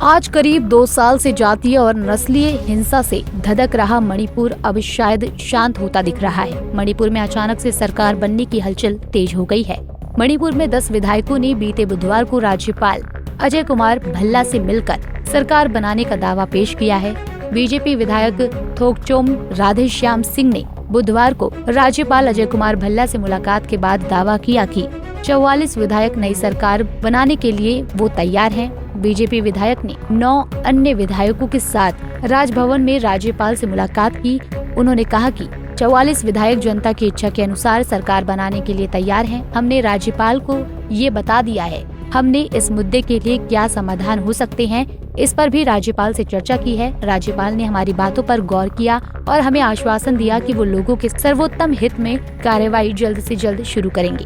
आज करीब 2 साल से जातीय और नस्लीय हिंसा से धधक रहा मणिपुर अब शायद शांत होता दिख रहा है। मणिपुर में अचानक से सरकार बनने की हलचल तेज हो गई है। मणिपुर में 10 विधायकों ने बीते बुधवार को राज्यपाल अजय कुमार भल्ला से मिलकर सरकार बनाने का दावा पेश किया है। बीजेपी विधायक थोकचोम राधेश्याम सिंह ने बुधवार को राज्यपाल अजय कुमार भल्ला से मुलाकात के बाद दावा किया कि 44 विधायक नई सरकार बनाने के लिए वो तैयार हैं। बीजेपी विधायक ने 9 अन्य विधायकों के साथ राजभवन में राज्यपाल से मुलाकात की। उन्होंने कहा कि 44 विधायक जनता की इच्छा के अनुसार सरकार बनाने के लिए तैयार हैं। हमने राज्यपाल को ये बता दिया है। हमने इस मुद्दे के लिए क्या समाधान हो सकते हैं, इस पर भी राज्यपाल से चर्चा की है। राज्यपाल ने हमारी बातों पर गौर किया और हमें आश्वासन दिया कि वो लोगों के सर्वोत्तम हित में कार्यवाही जल्द से जल्द शुरू करेंगे।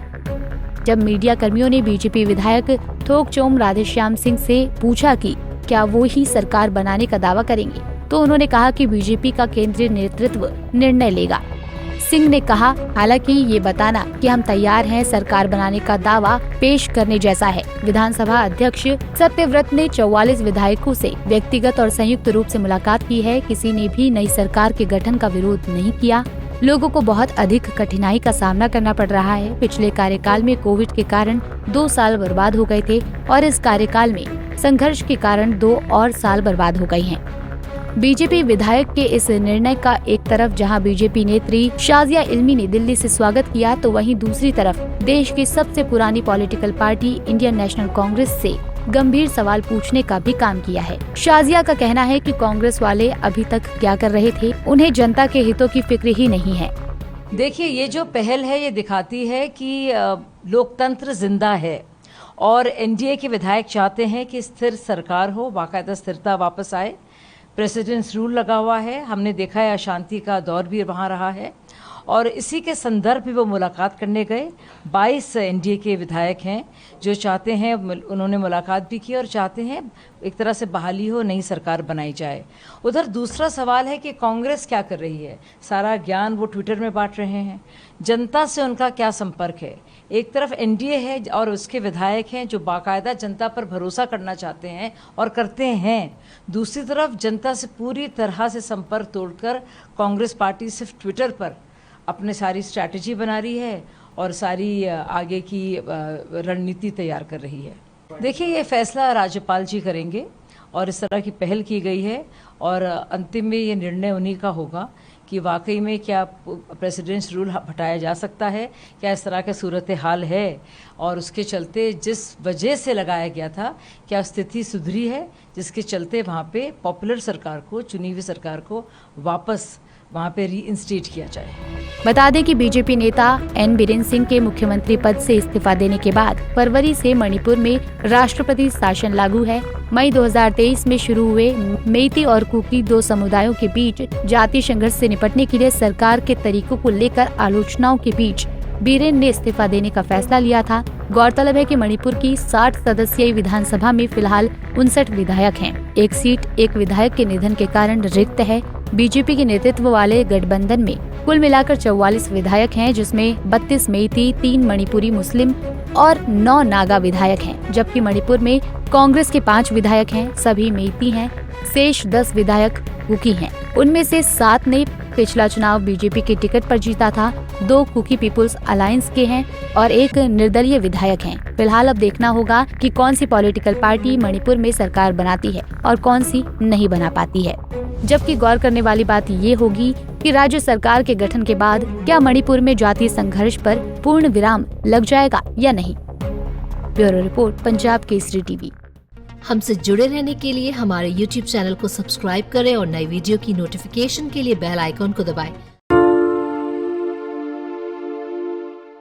जब मीडिया कर्मियों ने बीजेपी विधायक थोकचोम राधेश्याम सिंह से पूछा कि क्या वो ही सरकार बनाने का दावा करेंगे, तो उन्होंने कहा कि बीजेपी का केंद्रीय नेतृत्व निर्णय लेगा। सिंह ने कहा, हालांकि ये बताना कि हम तैयार हैं सरकार बनाने का दावा पेश करने जैसा है। विधानसभा अध्यक्ष सत्यव्रत ने 44 विधायकों से व्यक्तिगत और संयुक्त रूप से मुलाकात की है। किसी ने भी नई सरकार के गठन का विरोध नहीं किया। लोगों को बहुत अधिक कठिनाई का सामना करना पड़ रहा है। पिछले कार्यकाल में कोविड के कारण 2 साल बर्बाद हो गए थे और इस कार्यकाल में संघर्ष के कारण 2 और साल बर्बाद हो गए हैं। बीजेपी विधायक के इस निर्णय का एक तरफ जहां बीजेपी नेत्री शाजिया इल्मी ने दिल्ली से स्वागत किया, तो वहीं दूसरी तरफ देश की सबसे पुरानी political party Indian national Congress से गंभीर सवाल पूछने का भी काम किया है। शाजिया का कहना है कि कांग्रेस वाले अभी तक क्या कर रहे थे, उन्हें जनता के हितों की फिक्र ही नहीं है। देखिए, ये जो पहल है ये दिखाती है कि लोकतंत्र जिंदा है और एनडीए के विधायक चाहते हैं कि स्थिर सरकार हो, बाकायदा स्थिरता वापस आए। प्रेसिडेंट्स रूल लगा हुआ है, हमने देखा है अशांति का दौर भी वहाँ रहा है और इसी के संदर्भ में वो मुलाकात करने गए। 22 एनडीए के विधायक हैं जो चाहते हैं, उन्होंने मुलाकात भी की और चाहते हैं एक तरह से बहाली हो, नई सरकार बनाई जाए। उधर दूसरा सवाल है कि कांग्रेस क्या कर रही है। सारा ज्ञान वो ट्विटर में बांट रहे हैं। जनता से उनका क्या संपर्क है। एक तरफ एनडीए है और उसके विधायक हैं जो बाकायदा जनता पर भरोसा करना चाहते हैं और करते हैं। दूसरी तरफ जनता से पूरी तरह से संपर्क तोड़कर कांग्रेस पार्टी सिर्फ ट्विटर पर अपने सारी स्ट्रैटेजी बना रही है और सारी आगे की रणनीति तैयार कर रही है। देखिए, ये फैसला राज्यपाल जी करेंगे और इस तरह की पहल की गई है और अंतिम में ये निर्णय उन्हीं का होगा कि वाकई में क्या प्रेसिडेंट्स रूल हटाया जा सकता है, क्या इस तरह का सूरत हाल है और उसके चलते जिस वजह से लगाया गया था क्या स्थिति सुधरी है, जिसके चलते वहाँ पे पॉपुलर सरकार को, चुनी हुई सरकार को वापस वहाँ पे रीइंस्टेट किया जाए। बता दें कि बीजेपी नेता एन बीरेन सिंह के मुख्यमंत्री पद से इस्तीफा देने के बाद फरवरी से मणिपुर में राष्ट्रपति शासन लागू है। मई 2023 में शुरू हुए मेइती और कुकी 2 समुदायों के बीच जातीय संघर्ष से निपटने के लिए सरकार के तरीकों को लेकर आलोचनाओं के बीच बीरेन ने इस्तीफा देने का फैसला लिया था। गौरतलब है कि मणिपुर की 60 सदस्यीय विधानसभा में फिलहाल 59 विधायक हैं। एक सीट एक विधायक के निधन के कारण रिक्त है। बीजेपी के नेतृत्व वाले गठबंधन में कुल मिलाकर 44 विधायक हैं, जिसमें 32 मेइती, 3 मणिपुरी मुस्लिम और 9 नागा विधायक हैं, जबकि मणिपुर में कांग्रेस के 5 विधायक हैं, सभी मेइती हैं। शेष 10 विधायक कुकी हैं। उनमें से 7 ने पिछला चुनाव बीजेपी के टिकट पर जीता था, 2 कुकी पीपुल्स अलायंस के हैं और 1 निर्दलीय विधायक हैं। फिलहाल अब देखना होगा कि कौन सी पॉलिटिकल पार्टी मणिपुर में सरकार बनाती है और कौन सी नहीं बना पाती है। जबकि गौर करने वाली बात ये होगी कि राज्य सरकार के गठन के बाद क्या मणिपुर में जातीय संघर्ष पर पूर्ण विराम लग जाएगा या नहीं। Bureau report, Punjab Kesari TV. हमसे जुड़े रहने के लिए हमारे YouTube चैनल को सब्सक्राइब करें और नई वीडियो की नोटिफिकेशन के लिए बेल आइकॉन को दबाएं।